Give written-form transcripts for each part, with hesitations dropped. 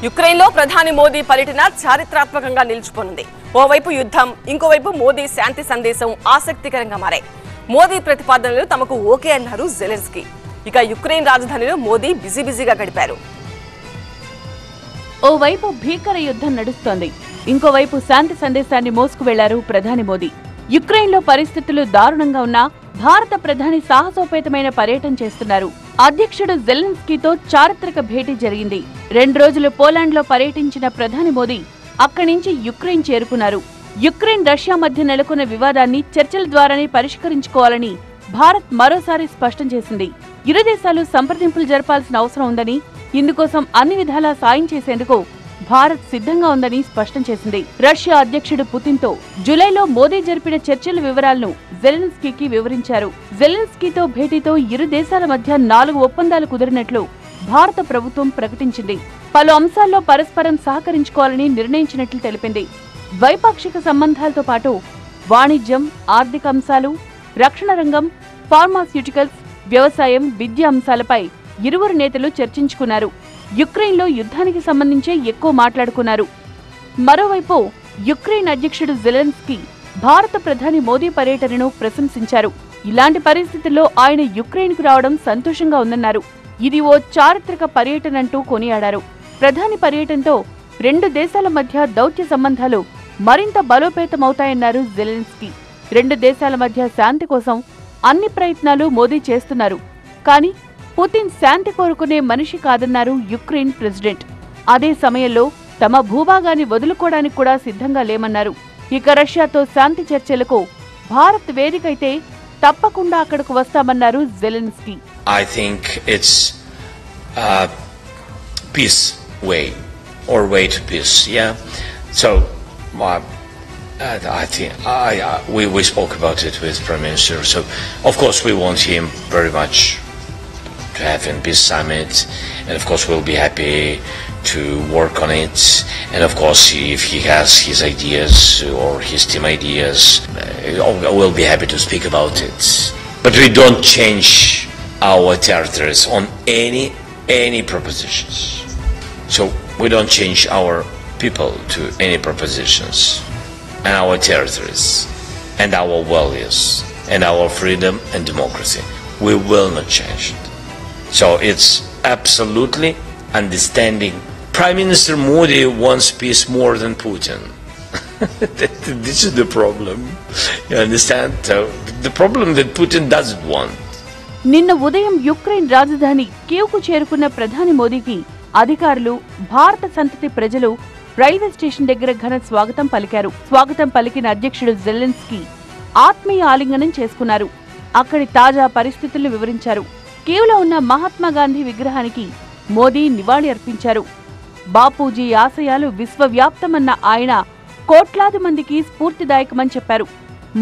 యుక్రెయిన్లో ప్రధాని మోదీ పర్యటన చారిత్రాత్మకంగా నిలిచిపోనుంది. ఓవైపు యుద్ధం, ఇంకోవైపు మోదీ శాంతి సందేశం ఆసక్తికరంగా మారాయి. మోదీ ప్రతిపాదనలు తమకు ఓకే అన్నారు జెలెన్స్కీ. ఇక యుక్రెయిన్ రాజధానిలో మోదీ బిజీగా గడిపారు. ఓవైపు భీకర యుద్ధం నడుస్తోంది, ఇంకోవైపు శాంతి సందేశాన్ని మోసుకు వెళ్లారు ప్రధాని మోదీ. యుక్రెయిన్లో పరిస్థితులు దారుణంగా ఉన్నా భారత ప్రధాని సాహసోపేతమైన పర్యటన చేస్తున్నారు. అధ్యక్షుడు జెలెన్స్కీతో చారిత్రక భేటీ జరిగింది. 2 రోజులు పోలాండ్లో పర్యటించిన ప్రధాని మోదీ అక్కడి నుంచి యుక్రెయిన్ చేరుకున్నారు. యుక్రెయిన్ రష్యా మధ్య నెలకొన్న వివాదాన్ని చర్చల ద్వారానే పరిష్కరించుకోవాలని భారత్ మరోసారి స్పష్టం చేసింది. ఇరు దేశాలు సంప్రదింపులు జరపాల్సిన అవసరం ఉందని, ఇందుకోసం అన్ని విధాలా సాయం చేసేందుకు భారత్ సిద్ధంగా ఉందని స్పష్టం చేసింది. రష్యా అధ్యక్షుడు పుతిన్తో జూలైలో మోదీ జరిపిన చర్చల వివరాలను జెలెన్స్కీకి వివరించారు. జెలెన్స్కీతో భేటీతో ఇరు దేశాల మధ్య 4 ఒప్పందాలు కుదిరినట్లు భారత ప్రభుత్వం ప్రకటించింది. పలు అంశాల్లో పరస్పరం సహకరించుకోవాలని నిర్ణయించినట్లు తెలిపింది. ద్వైపాక్షిక సంబంధాలతో పాటు వాణిజ్యం, ఆర్థిక అంశాలు, రక్షణ రంగం, ఫార్మాస్యూటికల్స్, వ్యవసాయం, విద్య అంశాలపై ఇరువురు నేతలు చర్చించుకున్నారు. యుక్రెయిన్లో యుద్ధానికి సంబంధించే ఎక్కువ మాట్లాడుకున్నారు. మరోవైపు యుక్రెయిన్ అధ్యక్షుడు జెలెన్స్కీ భారత ప్రధాని మోదీ పర్యటనను ప్రశంసించారు. ఇలాంటి పరిస్థితుల్లో ఆయన యుక్రెయిన్కు రావడం సంతోషంగా ఉందన్నారు. ఇది ఓ చారిత్రక పర్యటనంటూ కొనియాడారు. ప్రధాని పర్యటనతో 2 దేశాల మధ్య దౌత్య సంబంధాలు మరింత బలోపేతమవుతాయన్నారు జెలెన్స్కీ. 2 దేశాల మధ్య శాంతి కోసం అన్ని ప్రయత్నాలు మోదీ చేస్తున్నారు. కానీ పుతిన్ శాంతి కోరుకునే మనిషి కాదన్నారు యుక్రెయిన్ ప్రెసిడెంట్. అదే సమయంలో తమ భూభాగాన్ని వదులుకోవడానికి కూడా సిద్ధంగా లేమన్నారు. ఇక రష్యాతో శాంతి చర్చలకు భారత్ వేదికైతే తప్పకుండా అక్కడకు వస్తామన్నారు Zelensky. I think it's peace way or way to peace. Yeah. So I think we spoke about it with Prime Minister. So of course we want him very much to have a peace summit, and of course we'll be happy to work on it, and of course if he has his ideas or his team ideas, we'll be happy to speak about it. But we don't change our territories on any propositions. So we don't change our people to any propositions, and our territories and our values and our freedom and democracy, we will not change it. So it's absolutely understanding. Prime Minister Modi wants peace more than Putin. This is the problem. You understand? So the problem that Putin doesn't want. నిన్న ఉదయం Ukraine రాజధాని కీవ్కు చేరుకున్న ప్రధాని మోదీకి అధికారులు, భారత సంతతి ప్రజలు రైల్వే స్టేషన్ దగ్గర ఘన స్వాగతం పలికారు. స్వాగతం పలికిన అధ్యక్షుడు జెలెన్స్కీ ఆత్మీయ ఆలింగనం చేసుకున్నారు. అక్కడి తాజా పరిస్థితులను వివరించారు. కీవ్లో ఉన్న మహాత్మా గాంధీ విగ్రహానికి మోదీ నివాళి అర్పించారు. బాపూజీ ఆశయాలు విశ్వవ్యాప్తమన్న ఆయన కోట్లాది మందికి స్ఫూర్తిదాయకమని చెప్పారు.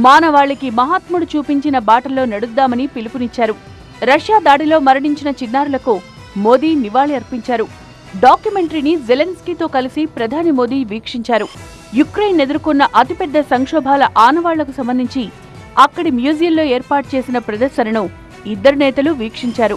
మానవాళికి మహాత్ముడు చూపించిన బాటల్లో నడుద్దామని పిలుపునిచ్చారు. రష్యా దాడిలో మరణించిన చిన్నారులకు మోదీ నివాళి అర్పించారు. డాక్యుమెంటరీని జెలెన్స్కీతో కలిసి ప్రధాని మోదీ వీక్షించారు. యుక్రెయిన్ ఎదుర్కొన్న అతిపెద్ద సంక్షోభాల ఆనవాళ్లకు సంబంధించి అక్కడి మ్యూజియంలో ఏర్పాటు చేసిన ప్రదర్శనను ఇద్దరు నేతలు వీక్షించారు.